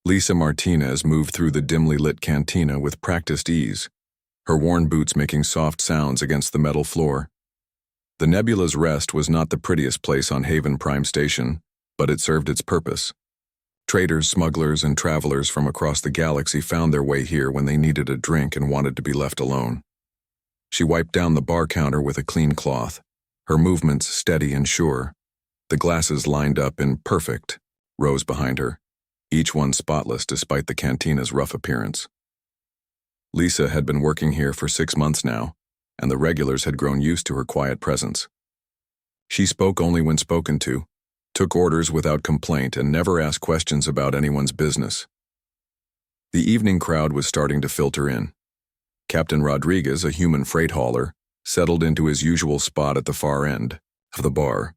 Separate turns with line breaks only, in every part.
Lisa Martinez moved through the dimly lit cantina with practiced ease, her worn boots making soft sounds against the metal floor. The Nebula's Rest was not the prettiest place on Haven Prime Station, but it served its purpose. Traders, smugglers, and travelers from across the galaxy found their way here when they needed a drink and wanted to be left alone. She wiped down the bar counter with a clean cloth, her movements steady and sure. The glasses lined up in perfect rows behind her, each one spotless despite the cantina's rough appearance. Lisa had been working here for 6 months now, and the regulars had grown used to her quiet presence. She spoke only when spoken to, took orders without complaint, and never asked questions about anyone's business. The evening crowd was starting to filter in. Captain Rodriguez, a human freight hauler, settled into his usual spot at the far end of the bar.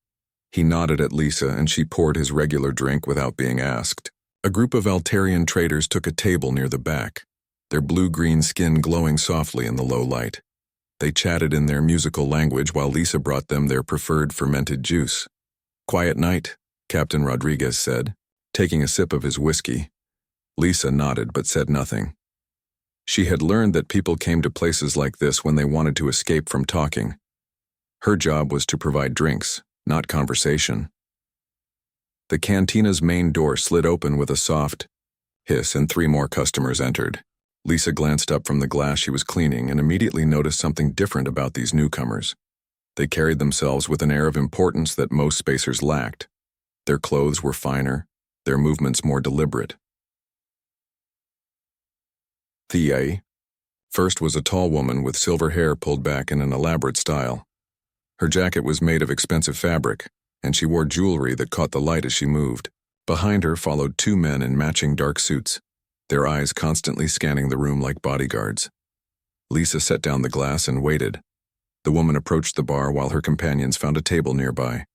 He nodded at Lisa and she poured his regular drink without being asked. A group of Altarian traders took a table near the back, their blue-green skin glowing softly in the low light. They chatted in their musical language while Lisa brought them their preferred fermented juice. "Quiet night," Captain Rodriguez said, taking a sip of his whiskey. Lisa nodded but said nothing. She had learned that people came to places like this when they wanted to escape from talking. Her job was to provide drinks, not conversation. The cantina's main door slid open with a soft hiss and 3 more customers entered. Lisa glanced up from the glass she was cleaning and immediately noticed something different about these newcomers. They carried themselves with an air of importance that most spacers lacked. Their clothes were finer, their movements more deliberate. The first was a tall woman with silver hair pulled back in an elaborate style. Her jacket was made of expensive fabric, and she wore jewelry that caught the light as she moved. Behind her followed 2 men in matching dark suits, their eyes constantly scanning the room like bodyguards. Lisa set down the glass and waited. The woman approached the bar while her companions found a table nearby.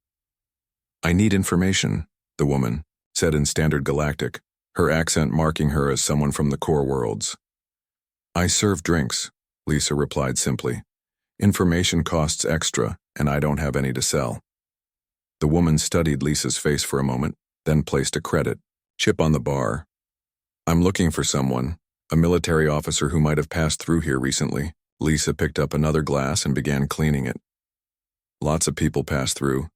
"I need information," the woman said in standard Galactic, her accent marking her as someone from the core worlds. "I serve drinks," Lisa replied simply. "Information costs extra, and I don't have any to sell." The woman studied Lisa's face for a moment, then placed a credit chip on the bar. "I'm looking for someone, a military officer who might have passed through here recently." Lisa picked up another glass and began cleaning it. "Lots of people pass through.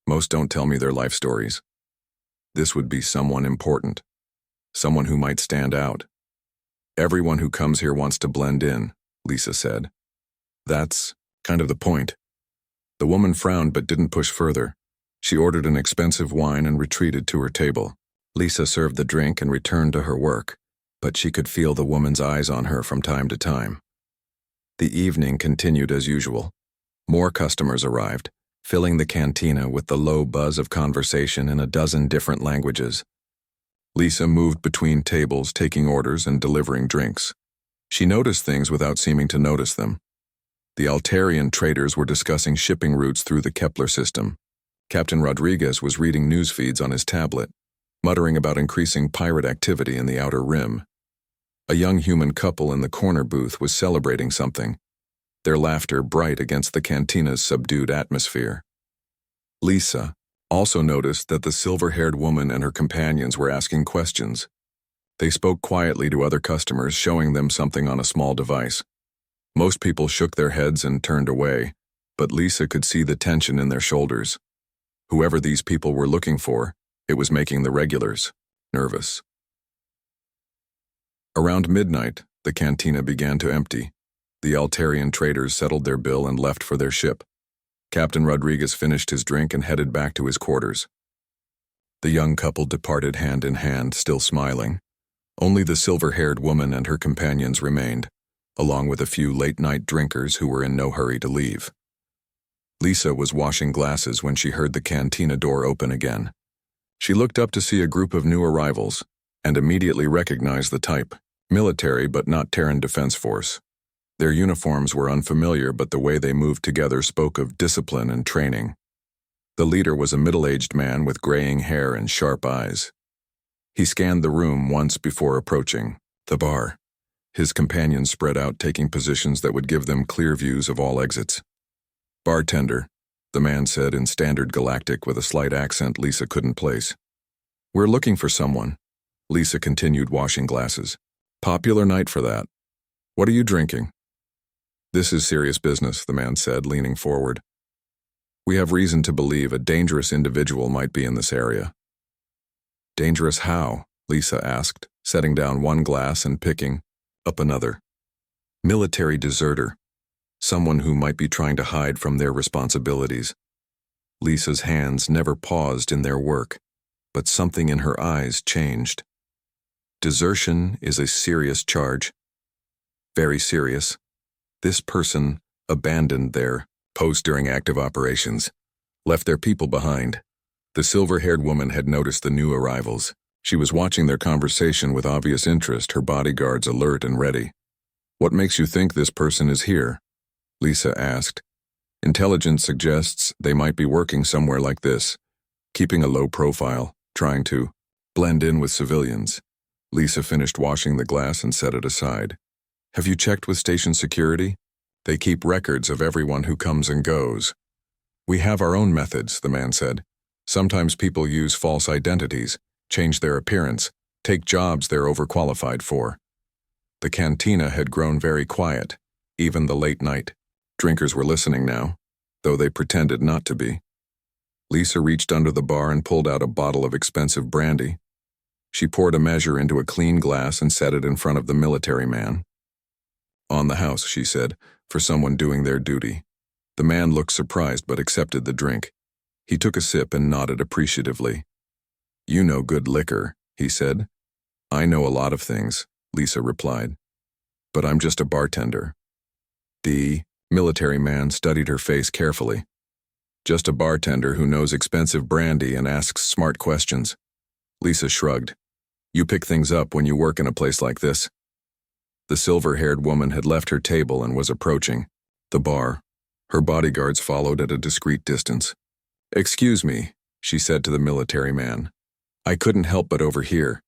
Most don't tell me their life stories. This would be someone important, someone who might stand out. Everyone who comes here wants to blend in," Lisa said. "That's kind of the point." The woman frowned but didn't push further. She ordered an expensive wine and retreated to her table. Lisa served the drink and returned to her work, but she could feel the woman's eyes on her from time to time. The evening continued as usual. More customers arrived, filling the cantina with the low buzz of conversation in a dozen different languages. Lisa moved between tables, taking orders and delivering drinks. She noticed things without seeming to notice them. The Altarian traders were discussing shipping routes through the Kepler system. Captain Rodriguez was reading news feeds on his tablet, muttering about increasing pirate activity in the Outer Rim. A young human couple in the corner booth was celebrating something, their laughter bright against the cantina's subdued atmosphere. Lisa also noticed that the silver-haired woman and her companions were asking questions. They spoke quietly to other customers, showing them something on a small device. Most people shook their heads and turned away, but Lisa could see the tension in their shoulders. Whoever these people were looking for, it was making the regulars nervous. Around midnight, the cantina began to empty. The Altarian traders settled their bill and left for their ship. Captain Rodriguez finished his drink and headed back to his quarters. The young couple departed hand in hand, still smiling. Only the silver-haired woman and her companions remained, along with a few late-night drinkers who were in no hurry to leave. Lisa was washing glasses when she heard the cantina door open again. She looked up to see a group of new arrivals, and immediately recognized the type, military but not Terran Defense Force. Their uniforms were unfamiliar, but the way they moved together spoke of discipline and training. The leader was a middle-aged man with graying hair and sharp eyes. He scanned the room once before approaching the bar. His companions spread out, taking positions that would give them clear views of all exits. "Bartender," the man said in standard Galactic with a slight accent Lisa couldn't place. "We're looking for someone. Lisa continued washing glasses. Popular night for that. What are you drinking? This is serious business, the man said, leaning forward. We have reason to believe a dangerous individual might be in this area. Dangerous how? Lisa asked, setting down one glass and picking up another. Military deserter. Someone who might be trying to hide from their responsibilities. Lisa's hands never paused in their work, but something in her eyes changed. Desertion is a serious charge. Very serious. This person abandoned their post during active operations, left their people behind. The silver-haired woman had noticed the new arrivals. She was watching their conversation with obvious interest, her bodyguards alert and ready. What makes you think this person is here? Lisa asked. Intelligence suggests they might be working somewhere like this, keeping a low profile, trying to blend in with civilians. Lisa finished washing the glass and set it aside. Have you checked with station security? They keep records of everyone who comes and goes. We have our own methods, the man said. Sometimes people use false identities, change their appearance, take jobs they're overqualified for. The cantina had grown very quiet, even the late night. Drinkers were listening now, though they pretended not to be. Lisa reached under the bar and pulled out a bottle of expensive brandy. She poured a measure into a clean glass and set it in front of the military man. On the house, she said, for someone doing their duty. The man looked surprised but accepted the drink. He took a sip and nodded appreciatively. You know good liquor, he said. I know a lot of things, Lisa replied. But I'm just a bartender. The military man studied her face carefully. Just a bartender who knows expensive brandy and asks smart questions. Lisa shrugged. You pick things up when you work in a place like this. The silver-haired woman had left her table and was approaching the bar. Her bodyguards followed at a discreet distance. Excuse me, she said to the military man. I couldn't help but overhear.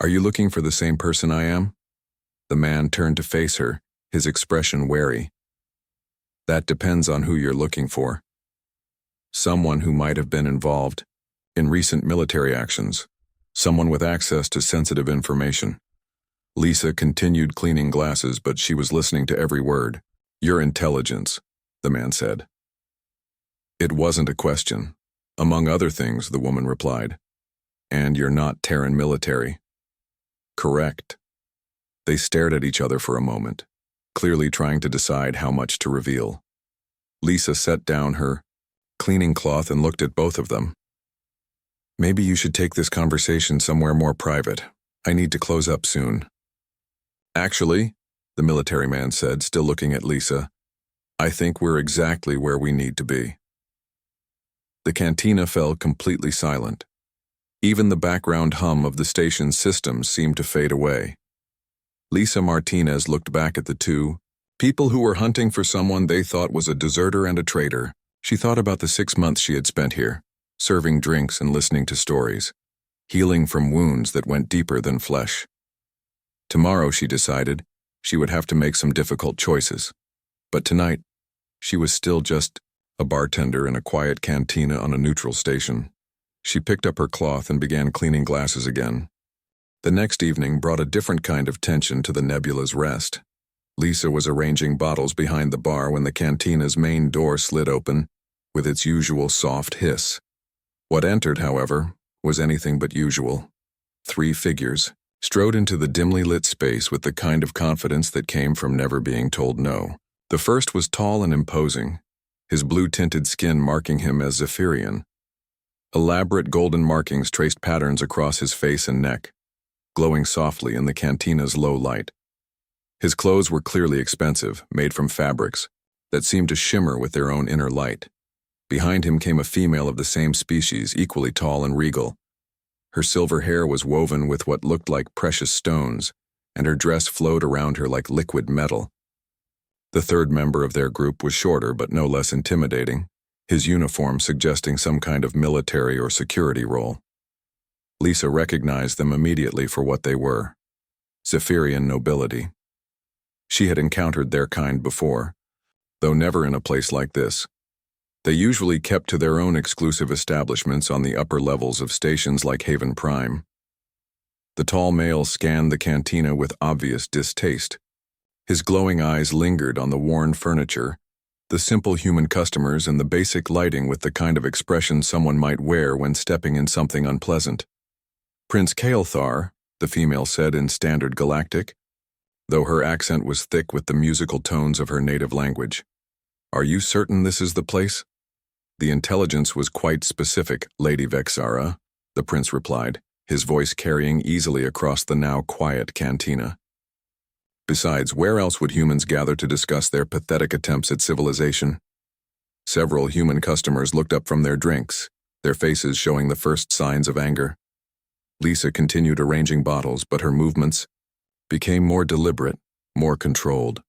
Are you looking for the same person I am? The man turned to face her, his expression wary. That depends on who you're looking for. Someone who might have been involved in recent military actions. Someone with access to sensitive information. Lisa continued cleaning glasses, but she was listening to every word. Your intelligence, the man said. It wasn't a question. Among other things, the woman replied. And you're not Terran military. Correct. They stared at each other for a moment, clearly trying to decide how much to reveal. Lisa set down her cleaning cloth and looked at both of them. Maybe you should take this conversation somewhere more private. I need to close up soon. Actually, the military man said, still looking at Lisa, I think we're exactly where we need to be. The cantina fell completely silent. Even the background hum of the station's systems seemed to fade away. Lisa Martinez looked back at the two people who were hunting for someone they thought was a deserter and a traitor. She thought about the 6 months she had spent here, serving drinks and listening to stories, healing from wounds that went deeper than flesh. Tomorrow, she decided, she would have to make some difficult choices. But tonight, she was still just a bartender in a quiet cantina on a neutral station. She picked up her cloth and began cleaning glasses again. The next evening brought a different kind of tension to the nebula's rest. Lisa was arranging bottles behind the bar when the cantina's main door slid open, with its usual soft hiss. What entered, however, was anything but usual. 3 figures strode into the dimly lit space with the kind of confidence that came from never being told no. The first was tall and imposing, his blue-tinted skin marking him as Zephyrian. Elaborate golden markings traced patterns across his face and neck, glowing softly in the cantina's low light. His clothes were clearly expensive, made from fabrics that seemed to shimmer with their own inner light. Behind him came a female of the same species, equally tall and regal. Her silver hair was woven with what looked like precious stones, and her dress flowed around her like liquid metal. The third member of their group was shorter but no less intimidating, his uniform suggesting some kind of military or security role. Lisa recognized them immediately for what they were: Zephyrian nobility. She had encountered their kind before, though never in a place like this. They usually kept to their own exclusive establishments on the upper levels of stations like Haven Prime. The tall male scanned the cantina with obvious distaste. His glowing eyes lingered on the worn furniture, the simple human customers, and the basic lighting with the kind of expression someone might wear when stepping in something unpleasant. "Prince Kael'thar," the female said in standard Galactic, though her accent was thick with the musical tones of her native language. "Are you certain this is the place?" "The intelligence was quite specific, Lady Vexara," the prince replied, his voice carrying easily across the now quiet cantina. "Besides, where else would humans gather to discuss their pathetic attempts at civilization?" Several human customers looked up from their drinks, their faces showing the first signs of anger. Lisa continued arranging bottles, but her movements became more deliberate, more controlled.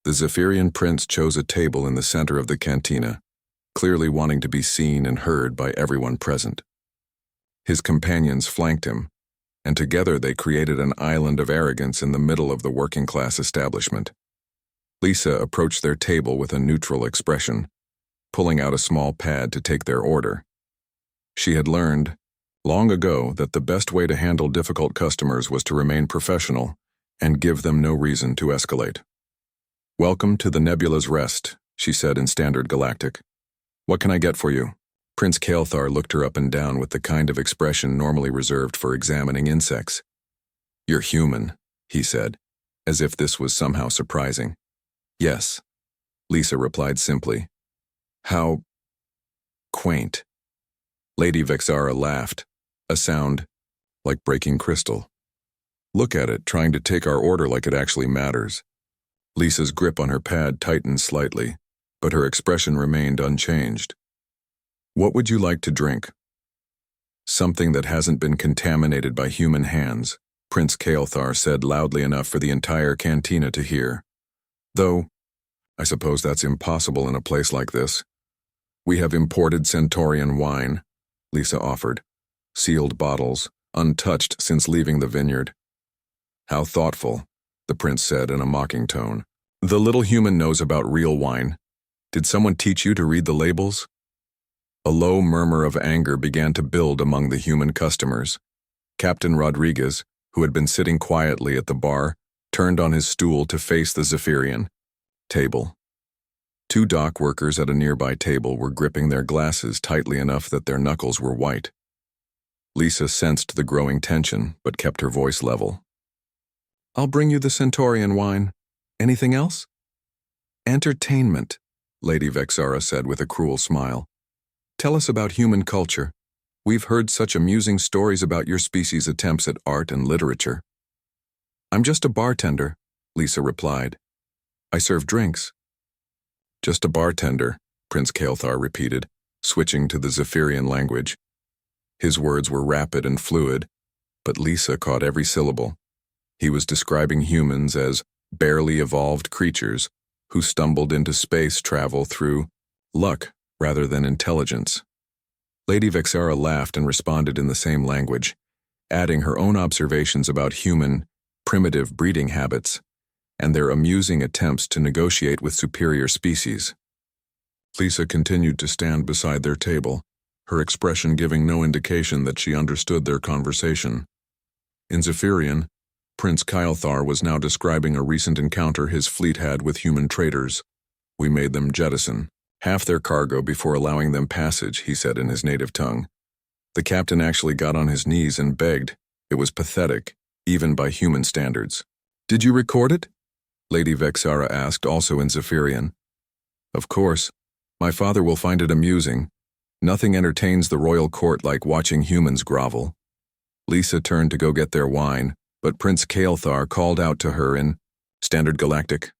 The Zephyrian prince chose a table in the center of the cantina, clearly wanting to be seen and heard by everyone present. His companions flanked him, and together they created an island of arrogance in the middle of the working-class establishment. Lisa approached their table with a neutral expression, pulling out a small pad to take their order. She had learned, long ago, that the best way to handle difficult customers was to remain professional and give them no reason to escalate. "Welcome to the Nebula's Rest," she said in standard Galactic. "What can I get for you?" Prince Kael'thar looked her up and down with the kind of expression normally reserved for examining insects. "You're human," he said, as if this was somehow surprising. "Yes," Lisa replied simply. "How quaint." Lady Vexara laughed, a sound like breaking crystal. "Look at it, trying to take our order like it actually matters." Lisa's grip on her pad tightened slightly, but her expression remained unchanged. "What would you like to drink?" "Something that hasn't been contaminated by human hands," Prince Kael'thar said loudly enough for the entire cantina to hear. "Though, I suppose that's impossible in a place like this." "We have imported Centaurian wine," Lisa offered. "Sealed bottles, untouched since leaving the vineyard." "How thoughtful," the prince said in a mocking tone. "The little human knows about real wine. Did someone teach you to read the labels?" A low murmur of anger began to build among the human customers. Captain Rodriguez, who had been sitting quietly at the bar, turned on his stool to face the Zephyrian table. Two dock workers at a nearby table were gripping their glasses tightly enough that their knuckles were white. Lisa sensed the growing tension, but kept her voice level. "I'll bring you the Centaurian wine. Anything else?" "Entertainment," Lady Vexara said with a cruel smile. "Tell us about human culture. We've heard such amusing stories about your species' attempts at art and literature." "I'm just a bartender," Lisa replied. "I serve drinks." "Just a bartender," Prince Kael'thar repeated, switching to the Zephyrian language. His words were rapid and fluid, but Lisa caught every syllable. He was describing humans as barely evolved creatures who stumbled into space travel through luck rather than intelligence. Lady Vexara laughed and responded in the same language, adding her own observations about human, primitive breeding habits and their amusing attempts to negotiate with superior species. Lisa continued to stand beside their table, her expression giving no indication that she understood their conversation. In Zephyrian, Prince Kael'thar was now describing a recent encounter his fleet had with human traders. "We made them jettison half their cargo before allowing them passage," he said in his native tongue. "The captain actually got on his knees and begged. It was pathetic, even by human standards." "Did you record it?" Lady Vexara asked, also in Zephyrian. "Of course. My father will find it amusing. Nothing entertains the royal court like watching humans grovel." Lisa turned to go get their wine, but Prince Kael'thar called out to her in standard Galactic.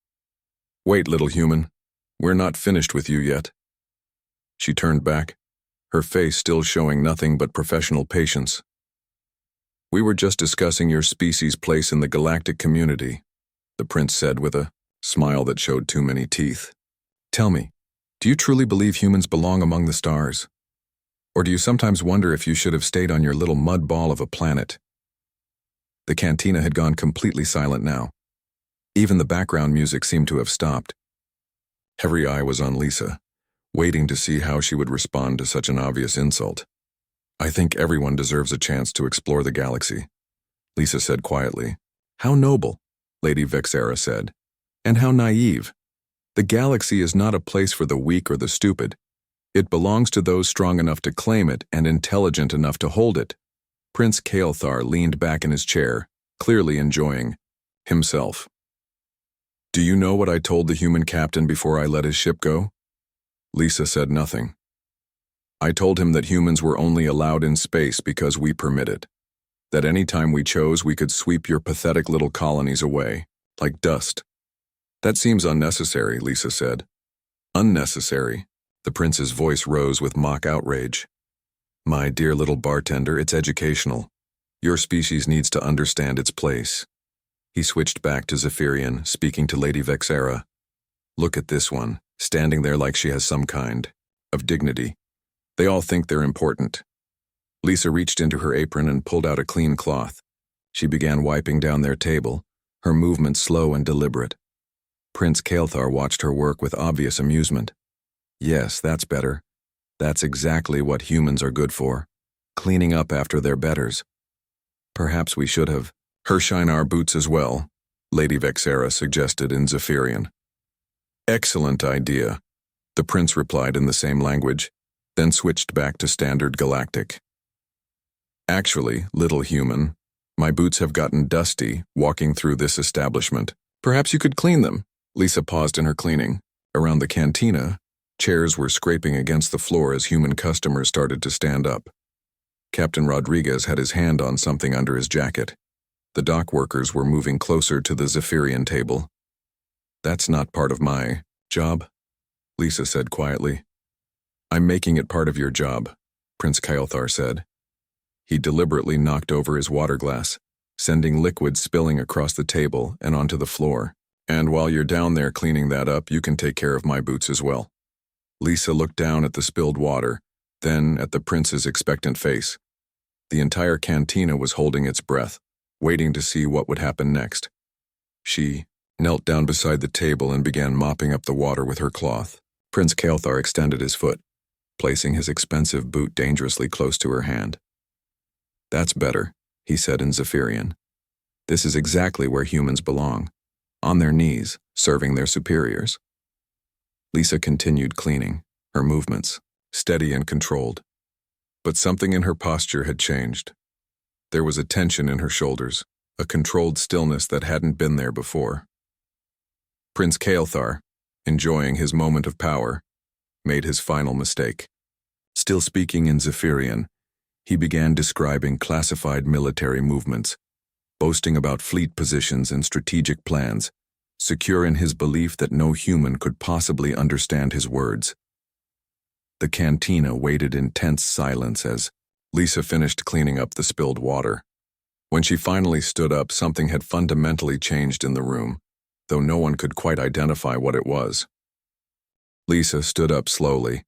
"Wait, little human. We're not finished with you yet." She turned back, her face still showing nothing but professional patience. "We were just discussing your species' place in the galactic community," the prince said with a smile that showed too many teeth. "Tell me, do you truly believe humans belong among the stars? Or do you sometimes wonder if you should have stayed on your little mud ball of a planet?" The cantina had gone completely silent now. Even the background music seemed to have stopped. Every eye was on Lisa, waiting to see how she would respond to such an obvious insult. "I think everyone deserves a chance to explore the galaxy. Lisa said quietly. How noble, Lady Vexera said. And how naive. The galaxy is not a place for the weak or the stupid. It belongs to those strong enough to claim it and intelligent enough to hold it. Prince Kael'thar leaned back in his chair, clearly enjoying himself. Do you know what I told the human captain before I let his ship go? Lisa said nothing. I told him that humans were only allowed in space because we permit it. That any time we chose, we could sweep your pathetic little colonies away, like dust. That seems unnecessary, Lisa said. Unnecessary? The prince's voice rose with mock outrage. My dear little bartender, it's educational. Your species needs to understand its place. He switched back to Zephyrian, speaking to Lady Vexera. Look at this one, standing there like she has some kind of dignity. They all think they're important. Lisa reached into her apron and pulled out a clean cloth. She began wiping down their table, her movements slow and deliberate. Prince Kael'thar watched her work with obvious amusement. Yes, that's better. That's exactly what humans are good for, cleaning up after their betters. Perhaps we should have her shine our boots as well, Lady Vexera suggested in Zephyrian. Excellent idea, the prince replied in the same language, then switched back to standard Galactic. Actually, little human, my boots have gotten dusty walking through this establishment. Perhaps you could clean them. Lisa paused in her cleaning. Around the cantina, chairs were scraping against the floor as human customers started to stand up. Captain Rodriguez had his hand on something under his jacket. The dock workers were moving closer to the Zephyrian table. That's not part of my job, Lisa said quietly. I'm making it part of your job, Prince Kael'thar said. He deliberately knocked over his water glass, sending liquid spilling across the table and onto the floor. And while you're down there cleaning that up, you can take care of my boots as well. Lisa looked down at the spilled water, then at the prince's expectant face. The entire cantina was holding its breath, waiting to see what would happen next. She knelt down beside the table and began mopping up the water with her cloth. Prince Kael'thar extended his foot, placing his expensive boot dangerously close to her hand. That's better, he said in Zephyrian. This is exactly where humans belong, on their knees, serving their superiors. Lisa continued cleaning, her movements steady and controlled. But something in her posture had changed. There was a tension in her shoulders, a controlled stillness that hadn't been there before. Prince Kael'thar, enjoying his moment of power, made his final mistake. Still speaking in Zephyrian, he began describing classified military movements, boasting about fleet positions and strategic plans, secure in his belief that no human could possibly understand his words. The cantina waited in tense silence as Lisa finished cleaning up the spilled water. When she finally stood up, something had fundamentally changed in the room, though no one could quite identify what it was. Lisa stood up slowly,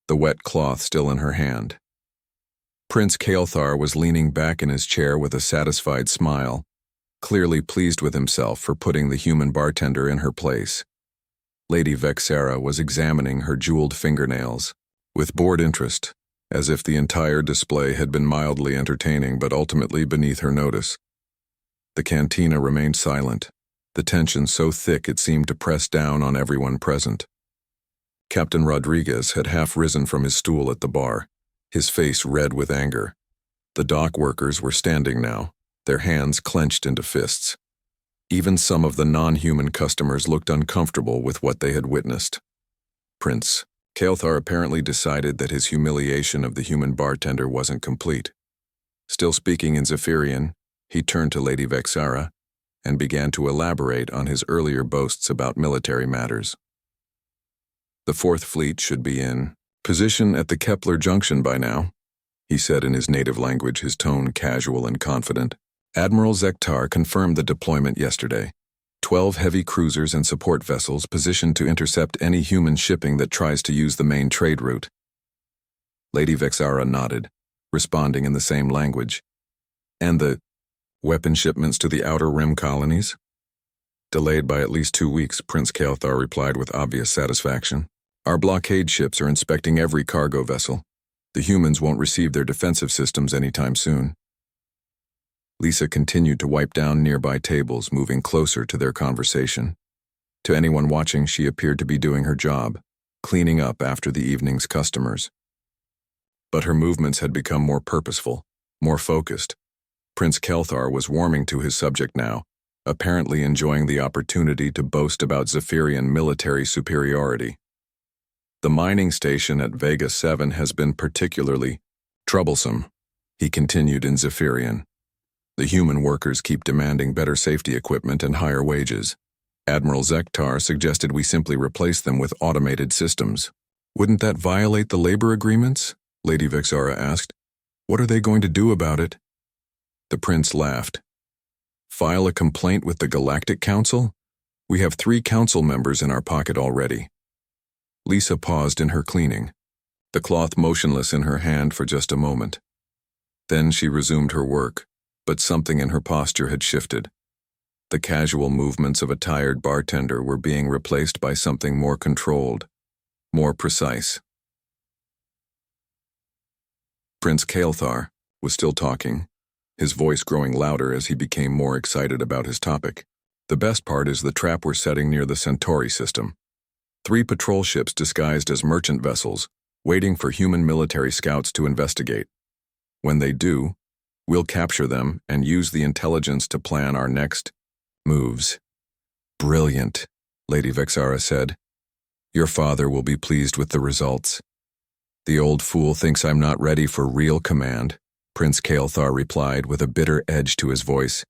the wet cloth still in her hand. Prince Kael'thar was leaning back in his chair with a satisfied smile, clearly pleased with himself for putting the human bartender in her place. Lady Vexera was examining her jeweled fingernails, with bored interest, as if the entire display had been mildly entertaining but ultimately beneath her notice. The cantina remained silent, the tension so thick it seemed to press down on everyone present. Captain Rodriguez had half risen from his stool at the bar, his face red with anger. The dock workers were standing now, their hands clenched into fists. Even some of the non-human customers looked uncomfortable with what they had witnessed. Prince Kael'thar apparently decided that his humiliation of the human bartender wasn't complete. Still speaking in Zephyrian, he turned to Lady Vexera and began to elaborate on his earlier boasts about military matters. The Fourth Fleet should be in position at the Kepler Junction by now, he said in his native language, his tone casual and confident. Admiral Zektar confirmed the deployment yesterday. 12 heavy cruisers and support vessels positioned to intercept any human shipping that tries to use the main trade route. Lady Vexera nodded, responding in the same language. And the weapon shipments to the Outer Rim colonies? Delayed by at least 2 weeks, Prince Kael'thar replied with obvious satisfaction. Our blockade ships are inspecting every cargo vessel. The humans won't receive their defensive systems anytime soon. Lisa continued to wipe down nearby tables, moving closer to their conversation. To anyone watching, she appeared to be doing her job, cleaning up after the evening's customers. But her movements had become more purposeful, more focused. Prince Kelthar was warming to his subject now, apparently enjoying the opportunity to boast about Zephyrian military superiority. The mining station at Vega 7 has been particularly troublesome, he continued in Zephyrian. The human workers keep demanding better safety equipment and higher wages. Admiral Zektar suggested we simply replace them with automated systems. Wouldn't that violate the labor agreements? Lady Vexara asked. What are they going to do about it? The prince laughed. File a complaint with the Galactic Council? We have 3 council members in our pocket already. Lisa paused in her cleaning, the cloth motionless in her hand for just a moment. Then she resumed her work, but something in her posture had shifted. The casual movements of a tired bartender were being replaced by something more controlled, more precise. Prince Kelthar was still talking, his voice growing louder as he became more excited about his topic. The best part is the trap we're setting near the Centauri system. 3 patrol ships disguised as merchant vessels, waiting for human military scouts to investigate. When they do, we'll capture them and use the intelligence to plan our next moves. Brilliant, Lady Vexara said. Your father will be pleased with the results. The old fool thinks I'm not ready for real command, Prince Kelthar replied with a bitter edge to his voice.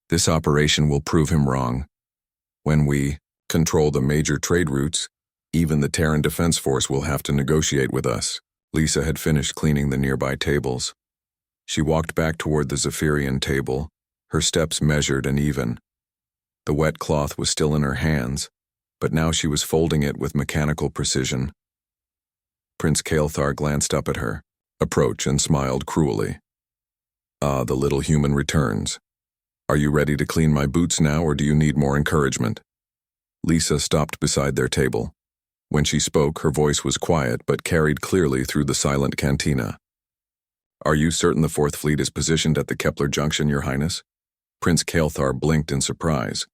This operation will prove him wrong. When we control the major trade routes, even the Terran Defense Force will have to negotiate with us. Lisa had finished cleaning the nearby tables. She walked back toward the Zephyrian table, her steps measured and even. The wet cloth was still in her hands, but now she was folding it with mechanical precision. Prince Kelthar glanced up at her, approached and smiled cruelly. Ah, the little human returns. Are you ready to clean my boots now, or do you need more encouragement? Lisa stopped beside their table. When she spoke, her voice was quiet but carried clearly through the silent cantina. Are you certain the 4th Fleet is positioned at the Kepler Junction, Your Highness? Prince Kelthar blinked in surprise.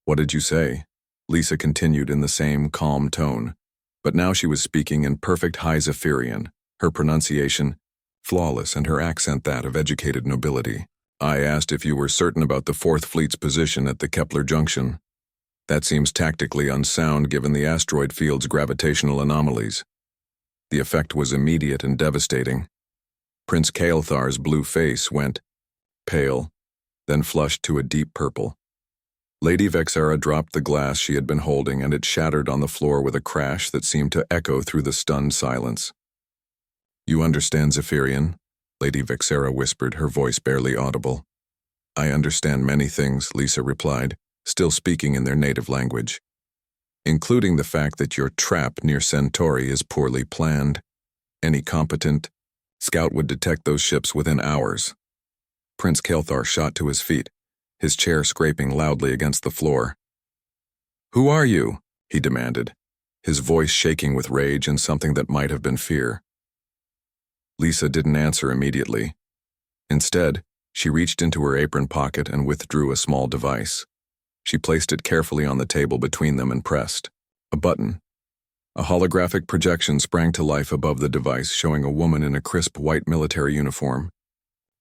What did you say? Lisa continued in the same calm tone, but now she was speaking in perfect High Zephyrian, her pronunciation flawless and her accent that of educated nobility. I asked if you were certain about the 4th Fleet's position at the Kepler Junction. That seems tactically unsound given the asteroid field's gravitational anomalies. The effect was immediate and devastating. Prince Kelthar's blue face went pale, then flushed to a deep purple. Lady Vexara dropped the glass she had been holding, and it shattered on the floor with a crash that seemed to echo through the stunned silence. You understand Zephyrian? Lady Vexara whispered, her voice barely audible. I understand many things, Lisa replied, still speaking in their native language, including the fact that your trap near Centauri is poorly planned. Any competent scout would detect those ships within hours. Prince Kelthar shot to his feet, his chair scraping loudly against the floor. Who are you? He demanded, his voice shaking with rage and something that might have been fear. Lisa didn't answer immediately. Instead, she reached into her apron pocket and withdrew a small device. She placed it carefully on the table between them and pressed a button. A holographic projection sprang to life above the device, showing a woman in a crisp white military uniform.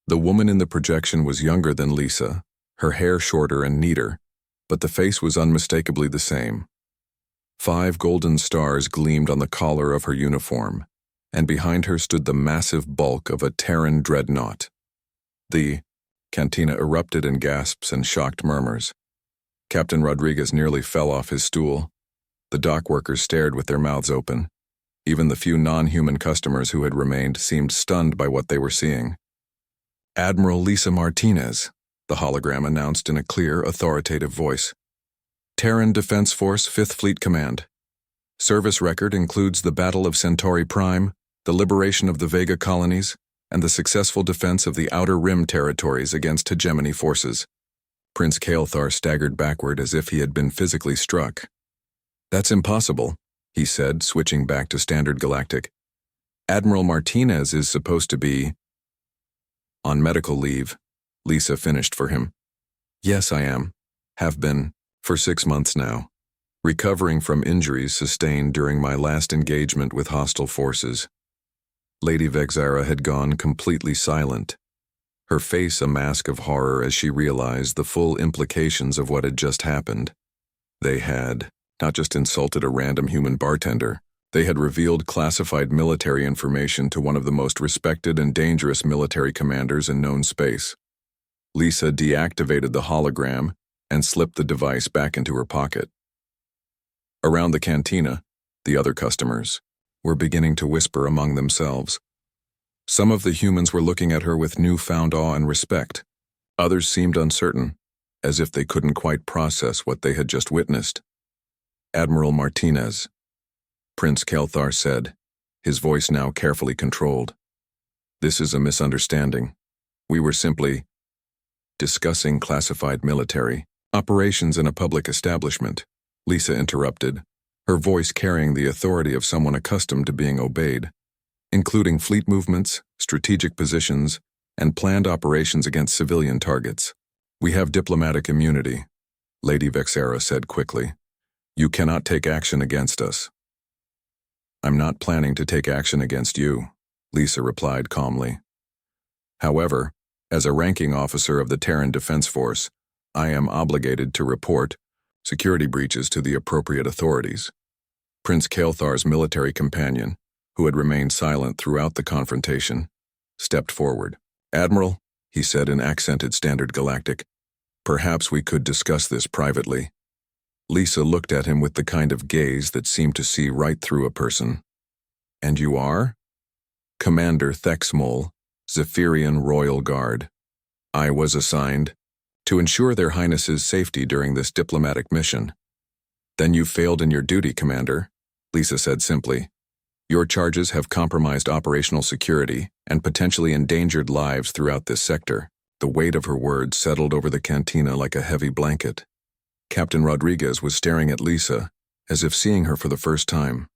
The woman in the projection was younger than Lisa, her hair shorter and neater, but the face was unmistakably the same. 5 golden stars gleamed on the collar of her uniform, and behind her stood the massive bulk of a Terran dreadnought. The cantina erupted in gasps and shocked murmurs. Captain Rodriguez nearly fell off his stool. The dock workers stared with their mouths open. Even the few non-human customers who had remained seemed stunned by what they were seeing. Admiral Lisa Martinez, the hologram announced in a clear, authoritative voice. Terran Defense Force 5th Fleet Command. Service record includes the Battle of Centauri Prime, the liberation of the Vega colonies, and the successful defense of the Outer Rim territories against hegemony forces. Prince Kelthar staggered backward as if he had been physically struck. That's impossible, he said, switching back to Standard Galactic. Admiral Martinez is supposed to be on medical leave, Lisa finished for him. Yes, I am. Have been, for 6 months now. Recovering from injuries sustained during my last engagement with hostile forces. Lady Vexara had gone completely silent, her face a mask of horror as she realized the full implications of what had just happened. They had not just insulted a random human bartender, they had revealed classified military information to one of the most respected and dangerous military commanders in known space. Lisa deactivated the hologram and slipped the device back into her pocket. Around the cantina, the other customers were beginning to whisper among themselves. Some of the humans were looking at her with newfound awe and respect. Others seemed uncertain, as if they couldn't quite process what they had just witnessed. Admiral Martinez, Prince Kelthar said, his voice now carefully controlled. This is a misunderstanding. We were simply discussing classified military operations in a public establishment. Lisa interrupted, her voice carrying the authority of someone accustomed to being obeyed, including fleet movements, strategic positions, and planned operations against civilian targets. We have diplomatic immunity, Lady Vexara said quickly. You cannot take action against us. I'm not planning to take action against you, Lisa replied calmly. However, as a ranking officer of the Terran Defense Force, I am obligated to report security breaches to the appropriate authorities. Prince Kelthar's military companion, who had remained silent throughout the confrontation, stepped forward. Admiral, he said in accented Standard Galactic, perhaps we could discuss this privately. Lisa looked at him with the kind of gaze that seemed to see right through a person. And you are? Commander Thexmol, Zephyrian Royal Guard. I was assigned to ensure their Highnesses' safety during this diplomatic mission. Then you failed in your duty, Commander, Lisa said simply. Your charges have compromised operational security and potentially endangered lives throughout this sector. The weight of her words settled over the cantina like a heavy blanket. Captain Rodriguez was staring at Lisa, as if seeing her for the first time.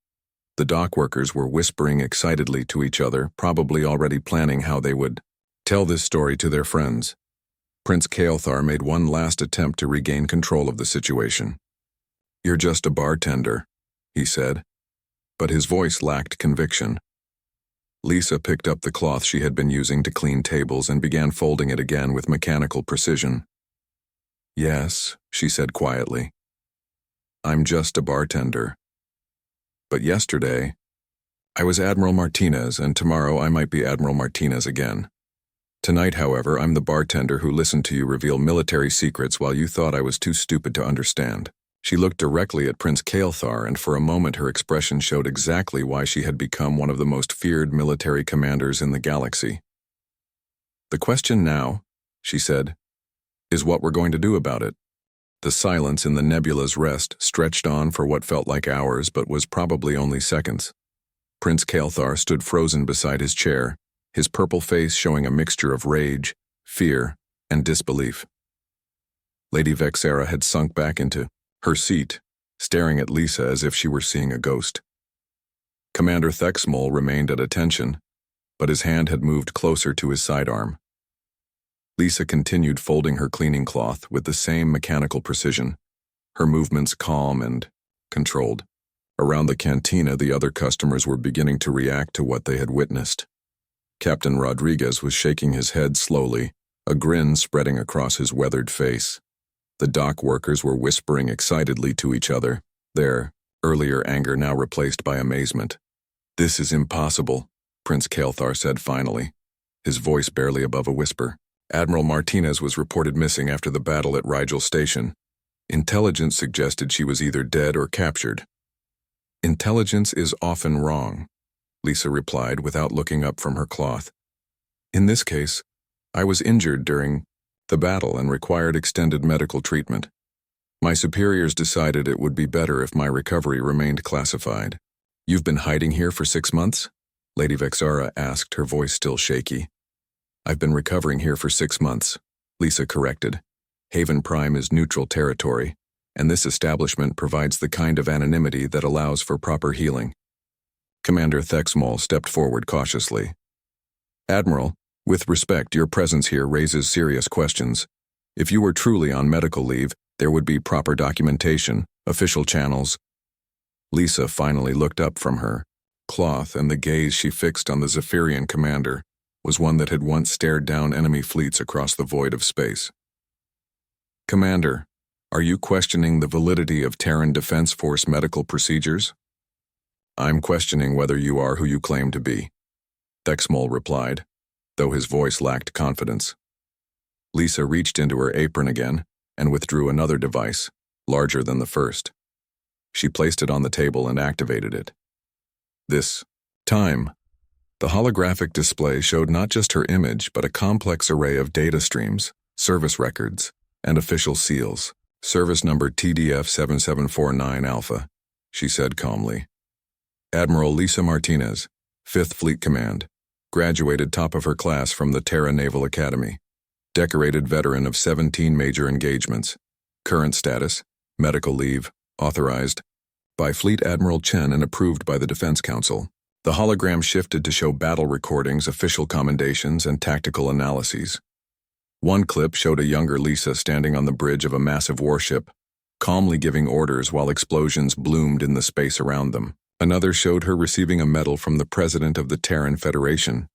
The dock workers were whispering excitedly to each other, probably already planning how they would tell this story to their friends. Prince Kelthar made one last attempt to regain control of the situation. You're just a bartender, he said, but his voice lacked conviction. Lisa picked up the cloth she had been using to clean tables and began folding it again with mechanical precision. Yes, she said quietly. I'm just a bartender. But yesterday, I was Admiral Martinez, and tomorrow I might be Admiral Martinez again. Tonight, however, I'm the bartender who listened to you reveal military secrets while you thought I was too stupid to understand. She looked directly at Prince Kelthar, and for a moment her expression showed exactly why she had become one of the most feared military commanders in the galaxy. The question now, she said, is what we're going to do about it. The silence in the nebula's rest stretched on for what felt like hours but was probably only seconds. Prince Kelthar stood frozen beside his chair, his purple face showing a mixture of rage, fear, and disbelief. Lady Vexara had sunk back into her seat, staring at Lisa as if she were seeing a ghost. Commander Thexmol remained at attention, but his hand had moved closer to his sidearm. Lisa continued folding her cleaning cloth with the same mechanical precision, her movements calm and controlled. Around the cantina, the other customers were beginning to react to what they had witnessed. Captain Rodriguez was shaking his head slowly, a grin spreading across his weathered face. The dock workers were whispering excitedly to each other, their earlier anger now replaced by amazement. This is impossible, Prince Kelthar said finally, his voice barely above a whisper. Admiral Martinez was reported missing after the battle at Rigel Station. Intelligence suggested she was either dead or captured. Intelligence is often wrong, Lisa replied without looking up from her cloth. In this case, I was injured during the battle and required extended medical treatment. My superiors decided it would be better if my recovery remained classified. You've been hiding here for 6 months? Lady Vexara asked, her voice still shaky. I've been recovering here for 6 months, Lisa corrected. Haven Prime is neutral territory, and this establishment provides the kind of anonymity that allows for proper healing. Commander Thexmol stepped forward cautiously. Admiral, With respect, your presence here raises serious questions. If you were truly on medical leave, there would be proper documentation, official channels. Lisa finally looked up from her cloth, and the gaze she fixed on the Zephyrian commander was one that had once stared down enemy fleets across the void of space. Commander, are you questioning the validity of Terran Defense Force medical procedures? I'm questioning whether you are who you claim to be, Thexmol replied, though his voice lacked confidence. Lisa reached into her apron again and withdrew another device, larger than the first. She placed it on the table and activated it. This time, the holographic display showed not just her image but a complex array of data streams, service records, and official seals. Service number TDF-7749 Alpha, she said calmly. Admiral Lisa Martinez, 5th Fleet Command, graduated top of her class from the Terra Naval Academy. Decorated veteran of 17 major engagements. Current status, medical leave, authorized by Fleet Admiral Chen and approved by the Defense Council. The hologram shifted to show battle recordings, official commendations, and tactical analyses. One clip showed a younger Lisa standing on the bridge of a massive warship, calmly giving orders while explosions bloomed in the space around them. Another showed her receiving a medal from the President of the Terran Federation.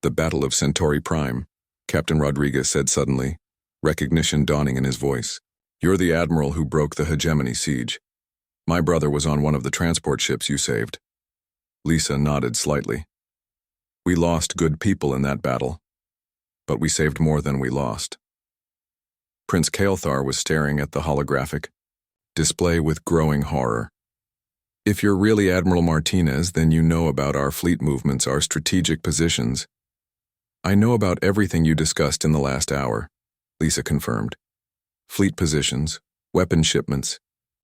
The Battle of Centauri Prime, Captain Rodriguez said suddenly, recognition dawning in his voice. You're the admiral who broke the hegemony siege. My brother was on one of the transport ships you saved. Lisa nodded slightly. We lost good people in that battle, but we saved more than we lost. Prince Kael'thar was staring at the holographic display with growing horror. If you're really Admiral Martinez, then you know about our fleet movements, our strategic positions. I know about everything you discussed in the last hour, Lisa confirmed. Fleet positions, weapon shipments,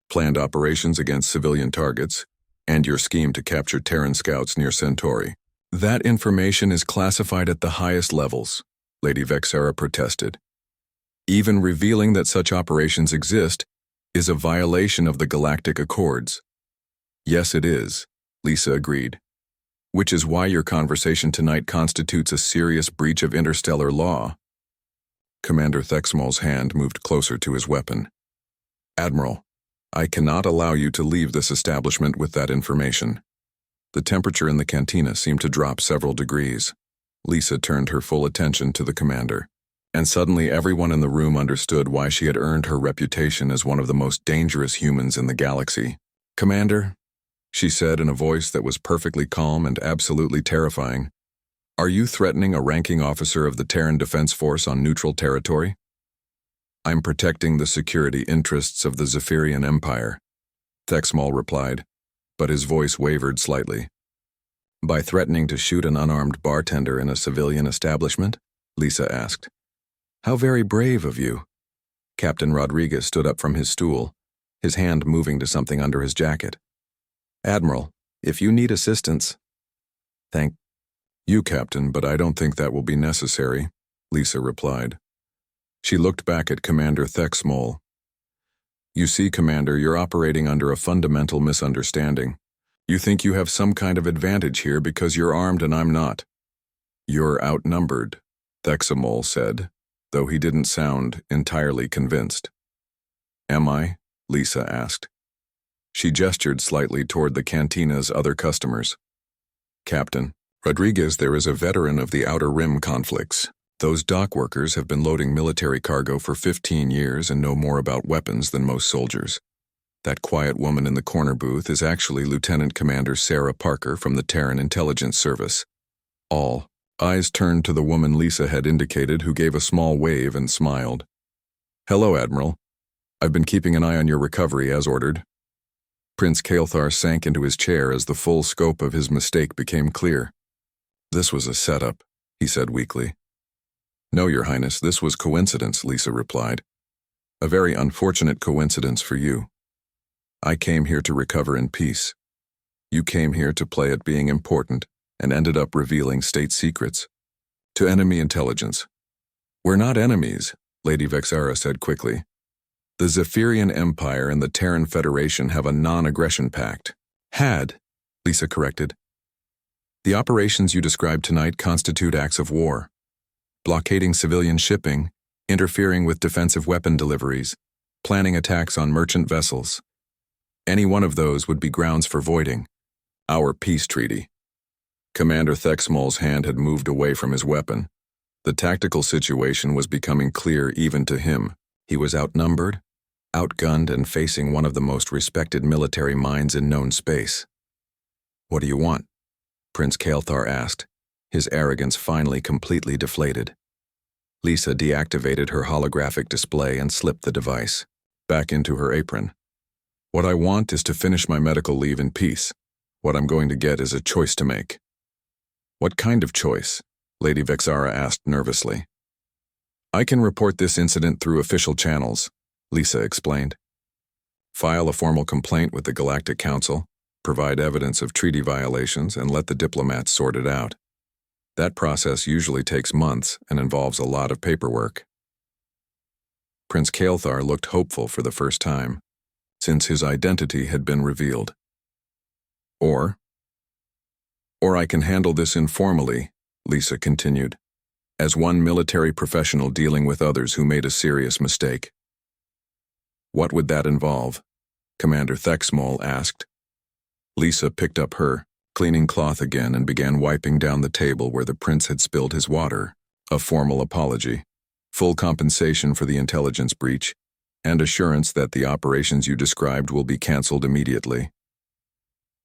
planned operations against civilian targets, and your scheme to capture Terran scouts near Centauri. That information is classified at the highest levels, Lady Vexera protested. Even revealing that such operations exist is a violation of the Galactic Accords. Yes, it is, Lisa agreed. Which is why your conversation tonight constitutes a serious breach of interstellar law. Commander Thexmol's hand moved closer to his weapon. Admiral, I cannot allow you to leave this establishment with that information. The temperature in the cantina seemed to drop several degrees. Lisa turned her full attention to the commander, and suddenly everyone in the room understood why she had earned her reputation as one of the most dangerous humans in the galaxy. Commander, she said in a voice that was perfectly calm and absolutely terrifying, are you threatening a ranking officer of the Terran Defense Force on neutral territory? I'm protecting the security interests of the Zephyrian Empire, Thexmol replied, but his voice wavered slightly. By threatening to shoot an unarmed bartender in a civilian establishment? Lisa asked. How very brave of you. Captain Rodriguez stood up from his stool, his hand moving to something under his jacket. Admiral, if you need assistance... Thank you, Captain, but I don't think that will be necessary, Lisa replied. She looked back at Commander Thexmol. You see, Commander, you're operating under a fundamental misunderstanding. You think you have some kind of advantage here because you're armed and I'm not. You're outnumbered, Thexmol said, though he didn't sound entirely convinced. Am I? Lisa asked. She gestured slightly toward the cantina's other customers. Captain Rodriguez, there is a veteran of the Outer Rim conflicts. Those dock workers have been loading military cargo for 15 years and know more about weapons than most soldiers. That quiet woman in the corner booth is actually Lieutenant Commander Sarah Parker from the Terran Intelligence Service. All eyes turned to the woman Lisa had indicated, who gave a small wave and smiled. Hello, Admiral. I've been keeping an eye on your recovery as ordered. Prince Kael'thar sank into his chair as the full scope of his mistake became clear. This was a setup, he said weakly. No, Your Highness, this was coincidence, Lisa replied. A very unfortunate coincidence for you. I came here to recover in peace. You came here to play at being important and ended up revealing state secrets to enemy intelligence. We're not enemies, Lady Vexera said quickly. The Zephyrian Empire and the Terran Federation have a non-aggression pact. Had, Lisa corrected. The operations you described tonight constitute acts of war. blockading civilian shipping, interfering with defensive weapon deliveries, planning attacks on merchant vessels. Any one of those would be grounds for voiding our peace treaty. Commander Thexmol's hand had moved away from his weapon. The tactical situation was becoming clear even to him. He was outnumbered, outgunned, and facing one of the most respected military minds in known space. "What do you want?" Prince Kael'thar asked, his arrogance finally completely deflated. Lisa deactivated her holographic display and slipped the device back into her apron. "What I want is to finish my medical leave in peace. What I'm going to get is a choice to make." "What kind of choice?" Lady Vexara asked nervously. "I can report this incident through official channels," Lisa explained. "File a formal complaint with the Galactic Council, provide evidence of treaty violations, and let the diplomats sort it out. That process usually takes months and involves a lot of paperwork." Prince Kael'thar looked hopeful for the first time, since his identity had been revealed. Or I can handle this informally," Lisa continued, "as one military professional dealing with others who made a serious mistake." "What would that involve?" Commander Thexmol asked. Lisa picked up her cleaning cloth again and began wiping down the table where the prince had spilled his water. "A formal apology, full compensation for the intelligence breach, and assurance that the operations you described will be cancelled immediately."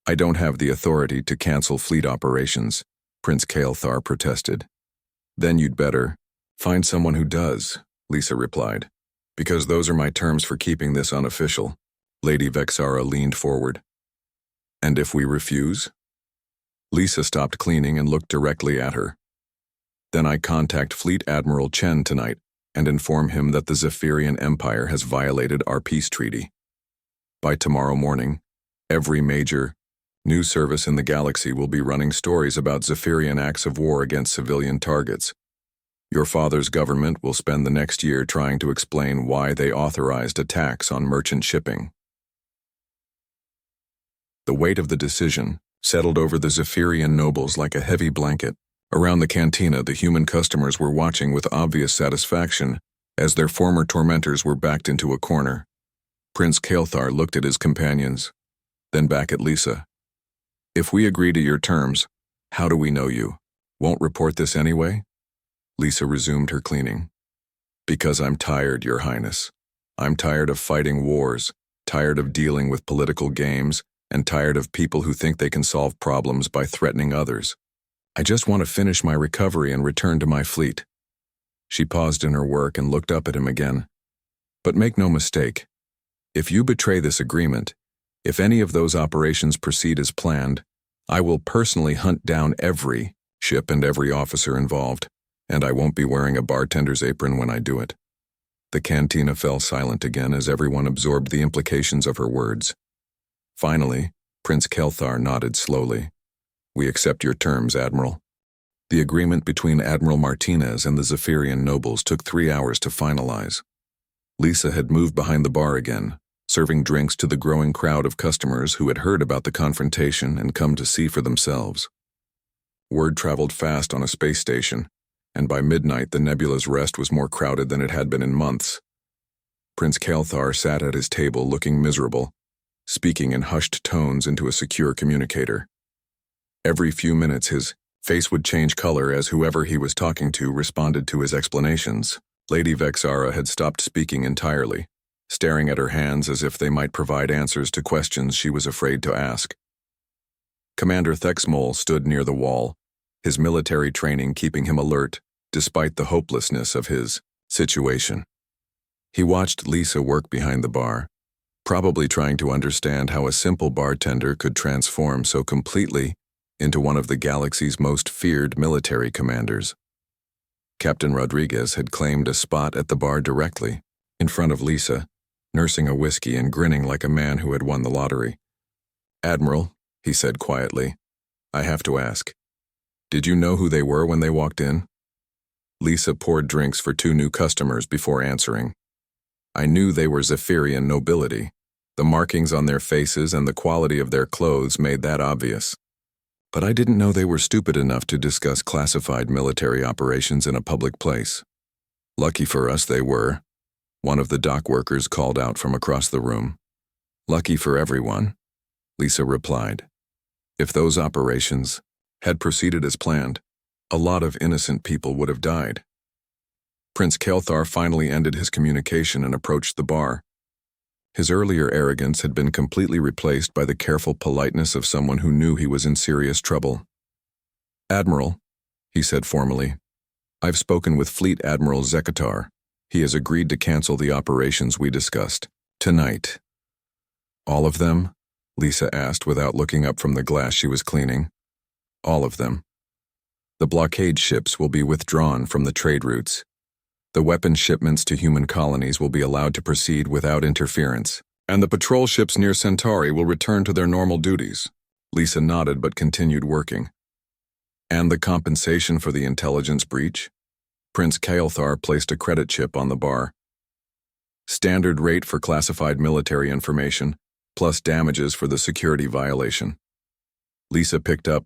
"I don't have the authority to cancel fleet operations," Prince Kael'thar protested. "Then you'd better find someone who does," Lisa replied. "Because those are my terms for keeping this unofficial." Lady Vexara leaned forward. "And if we refuse?" Lisa stopped cleaning and looked directly at her. "Then I contact Fleet Admiral Chen tonight and inform him that the Zephyrian Empire has violated our peace treaty. By tomorrow morning, every major news service in the galaxy will be running stories about Zephyrian acts of war against civilian targets. Your father's government will spend the next year trying to explain why they authorized attacks on merchant shipping." The weight of the decision settled over the Zephyrian nobles like a heavy blanket. Around the cantina, the human customers were watching with obvious satisfaction as their former tormentors were backed into a corner. Prince Kael'thar looked at his companions, then back at Lisa. "If we agree to your terms, how do we know you won't report this anyway?" Lisa resumed her cleaning. "Because I'm tired, Your Highness. I'm tired of fighting wars, tired of dealing with political games, and tired of people who think they can solve problems by threatening others. I just want to finish my recovery and return to my fleet." She paused in her work and looked up at him again. "But make no mistake, if you betray this agreement, if any of those operations proceed as planned, I will personally hunt down every ship and every officer involved, and I won't be wearing a bartender's apron when I do it." The cantina fell silent again as everyone absorbed the implications of her words. Finally, Prince Kael'thar nodded slowly. "We accept your terms, Admiral." The agreement between Admiral Martinez and the Zephyrian nobles took 3 hours to finalize. Lisa had moved behind the bar again, serving drinks to the growing crowd of customers who had heard about the confrontation and come to see for themselves. Word traveled fast on a space station, and by midnight the nebula's rest was more crowded than it had been in months. Prince Kael'thar sat at his table looking miserable, speaking in hushed tones into a secure communicator. Every few minutes his face would change color as whoever he was talking to responded to his explanations. Lady Vexara had stopped speaking entirely, staring at her hands as if they might provide answers to questions she was afraid to ask. Commander Thexmol stood near the wall, his military training keeping him alert despite the hopelessness of his situation. He watched Lisa work behind the bar, probably trying to understand how a simple bartender could transform so completely into one of the galaxy's most feared military commanders. Captain Rodriguez had claimed a spot at the bar directly, in front of Lisa, nursing a whiskey and grinning like a man who had won the lottery. "Admiral," he said quietly, "I have to ask, did you know who they were when they walked in?" Lisa poured drinks for 2 new customers before answering. "I knew they were Zephyrian nobility. The markings on their faces and the quality of their clothes made that obvious." But I didn't know they were stupid enough to discuss classified military operations in a public place. Lucky for us they were, one of the dock workers called out from across the room. Lucky for everyone, Lisa replied. If those operations had proceeded as planned, a lot of innocent people would have died. Prince Kelthar finally ended his communication and approached the bar. His earlier arrogance had been completely replaced by the careful politeness of someone who knew he was in serious trouble. Admiral, he said formally, I've spoken with Fleet Admiral Zekatar. He has agreed to cancel the operations we discussed tonight. All of them? Lisa asked without looking up from the glass she was cleaning. All of them. The blockade ships will be withdrawn from the trade routes. The weapon shipments to human colonies will be allowed to proceed without interference, and the patrol ships near Centauri will return to their normal duties. Lisa nodded but continued working. And the compensation for the intelligence breach? Prince Kaelthar placed a credit chip on the bar. Standard rate for classified military information, plus damages for the security violation. Lisa picked up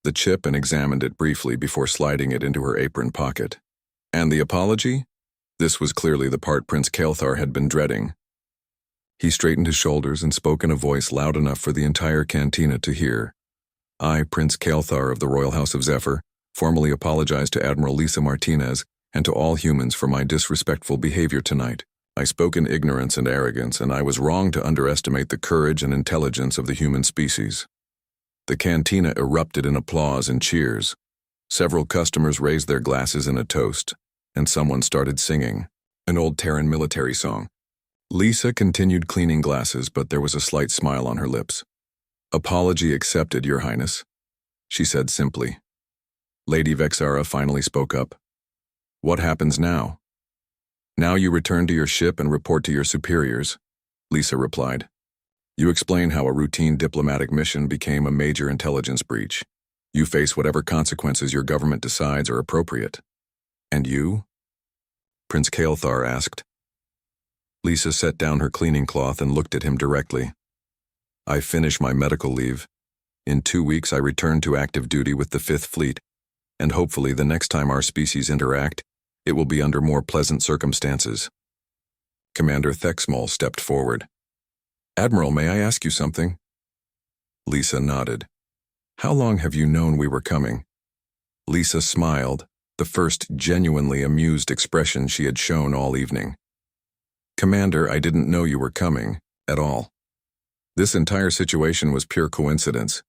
the chip and examined it briefly before sliding it into her apron pocket. And the apology? This was clearly the part Prince Kaelthar had been dreading. He straightened his shoulders and spoke in a voice loud enough for the entire cantina to hear. I, Prince Kaelthar of the Royal House of Zephyr, formally apologize to Admiral Lisa Martinez and to all humans for my disrespectful behavior tonight. I spoke in ignorance and arrogance, and I was wrong to underestimate the courage and intelligence of the human species. The cantina erupted in applause and cheers. Several customers raised their glasses in a toast, and someone started singing, an old Terran military song. Lisa continued cleaning glasses, but there was a slight smile on her lips. Apology accepted, Your Highness, she said simply. Lady Vexara finally spoke up. What happens now? Now you return to your ship and report to your superiors, Lisa replied. You explain how a routine diplomatic mission became a major intelligence breach. You face whatever consequences your government decides are appropriate. And you? Prince Kaelthar asked. Lisa set down her cleaning cloth and looked at him directly. I finish my medical leave. In 2 weeks I return to active duty with the 5th Fleet, and hopefully the next time our species interact, it will be under more pleasant circumstances. Commander Thexmol stepped forward. Admiral, may I ask you something? Lisa nodded. How long have you known we were coming? Lisa smiled, the first genuinely amused expression she had shown all evening. Commander, I didn't know you were coming, at all. This entire situation was pure coincidence.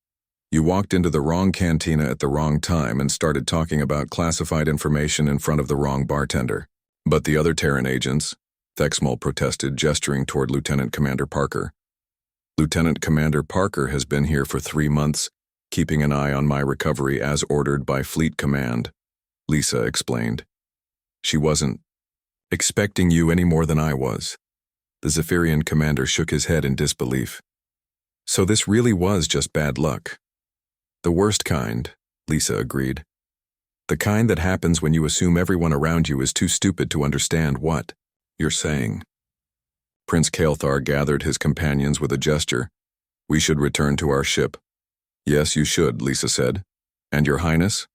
You walked into the wrong cantina at the wrong time and started talking about classified information in front of the wrong bartender. But the other Terran agents, Thexmol protested, gesturing toward Lieutenant Commander Parker. Lieutenant Commander Parker has been here for 3 months, keeping an eye on my recovery as ordered by Fleet Command, Lisa explained. She wasn't expecting you any more than I was. The Zephyrian commander shook his head in disbelief. So this really was just bad luck. The worst kind, Lisa agreed. The kind that happens when you assume everyone around you is too stupid to understand what you're saying. Prince Kaelthar gathered his companions with a gesture. We should return to our ship. Yes, you should, Lisa said. And Your Highness,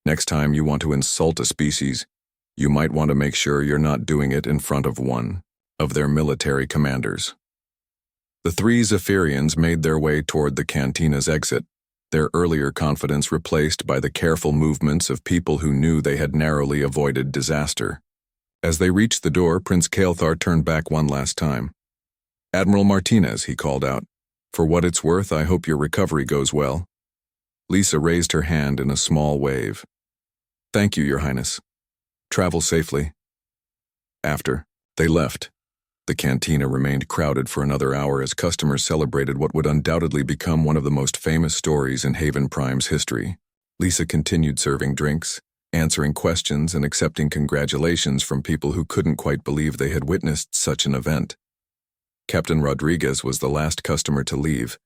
next time you want to insult a species, you might want to make sure you're not doing it in front of one of their military commanders. The 3 Zephyrians made their way toward the cantina's exit, their earlier confidence replaced by the careful movements of people who knew they had narrowly avoided disaster. As they reached the door, Prince Kaelthar turned back one last time. Admiral Martinez, he called out. For what it's worth, I hope your recovery goes well. Lisa raised her hand in a small wave. Thank you, Your Highness. Travel safely. After they left, the cantina remained crowded for another hour as customers celebrated what would undoubtedly become one of the most famous stories in Haven Prime's history. Lisa continued serving drinks, answering questions, and accepting congratulations from people who couldn't quite believe they had witnessed such an event. Captain Rodriguez was the last customer to leave,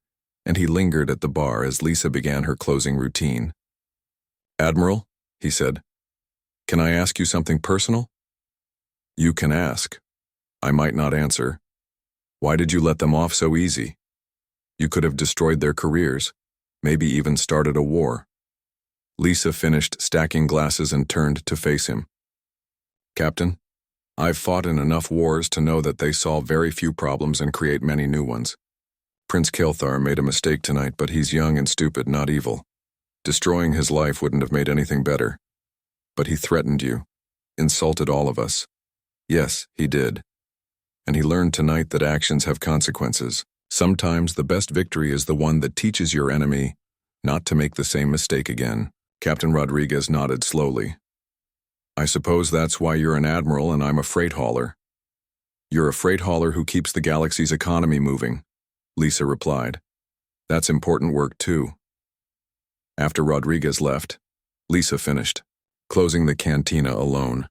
and he lingered at the bar as Lisa began her closing routine. Admiral, he said, can I ask you something personal? You can ask. I might not answer. Why did you let them off so easy? You could have destroyed their careers. maybe even started a war. Lisa finished stacking glasses and turned to face him. Captain, I've fought in enough wars to know that they solve very few problems and create many new ones. Prince Kael'thar made a mistake tonight, but he's young and stupid, not evil. Destroying his life wouldn't have made anything better. But he threatened you, insulted all of us. Yes, he did. And he learned tonight that actions have consequences. Sometimes the best victory is the one that teaches your enemy not to make the same mistake again. Captain Rodriguez nodded slowly. I suppose that's why you're an admiral and I'm a freight hauler. You're a freight hauler who keeps the galaxy's economy moving, Lisa replied. That's important work too. After Rodriguez left, Lisa finished, closing the cantina alone.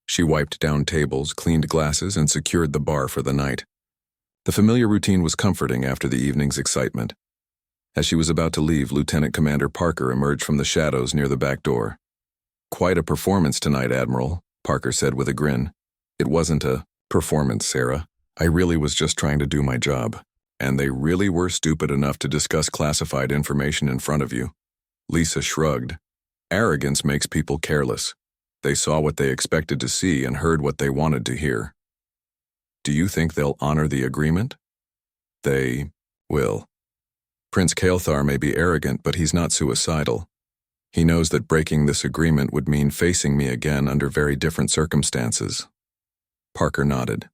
She wiped down tables, cleaned glasses, and secured the bar for the night. The familiar routine was comforting after the evening's excitement. As she was about to leave, Lieutenant Commander Parker emerged from the shadows near the back door. Quite a performance tonight, Admiral, Parker said with a grin. It wasn't a performance, Sarah. I really was just trying to do my job. And they really were stupid enough to discuss classified information in front of you. Lisa shrugged. Arrogance makes people careless. They saw what they expected to see and heard what they wanted to hear. Do you think they'll honor the agreement? They will. Prince Kael'thar may be arrogant, but he's not suicidal. He knows that breaking this agreement would mean facing me again under very different circumstances. Parker nodded.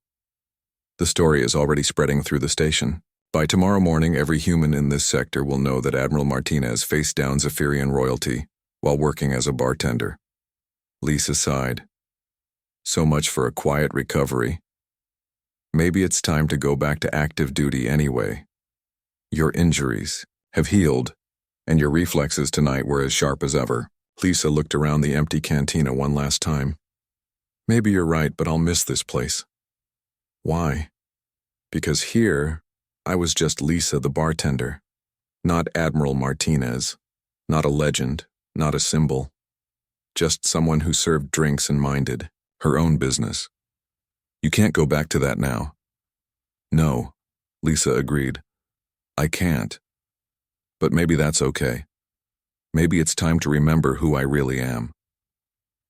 The story is already spreading through the station. By tomorrow morning, every human in this sector will know that Admiral Martinez faced down Zephyrian royalty while working as a bartender. Lisa sighed. So much for a quiet recovery. Maybe it's time to go back to active duty anyway. Your injuries have healed, and your reflexes tonight were as sharp as ever. Lisa looked around the empty cantina one last time. Maybe you're right, but I'll miss this place. Why? Because here, I was just Lisa the bartender, not Admiral Martinez, not a legend, not a symbol, just someone who served drinks and minded her own business. You can't go back to that now. No, Lisa agreed. I can't. But maybe that's okay. Maybe it's time to remember who I really am.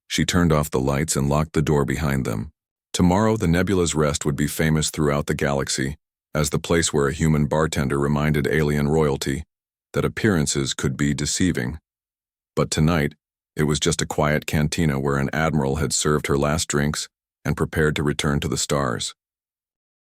She turned off the lights and locked the door behind them. Tomorrow, the Nebula's Rest would be famous throughout the galaxy as the place where a human bartender reminded alien royalty that appearances could be deceiving. But tonight, it was just a quiet cantina where an admiral had served her last drinks and prepared to return to the stars.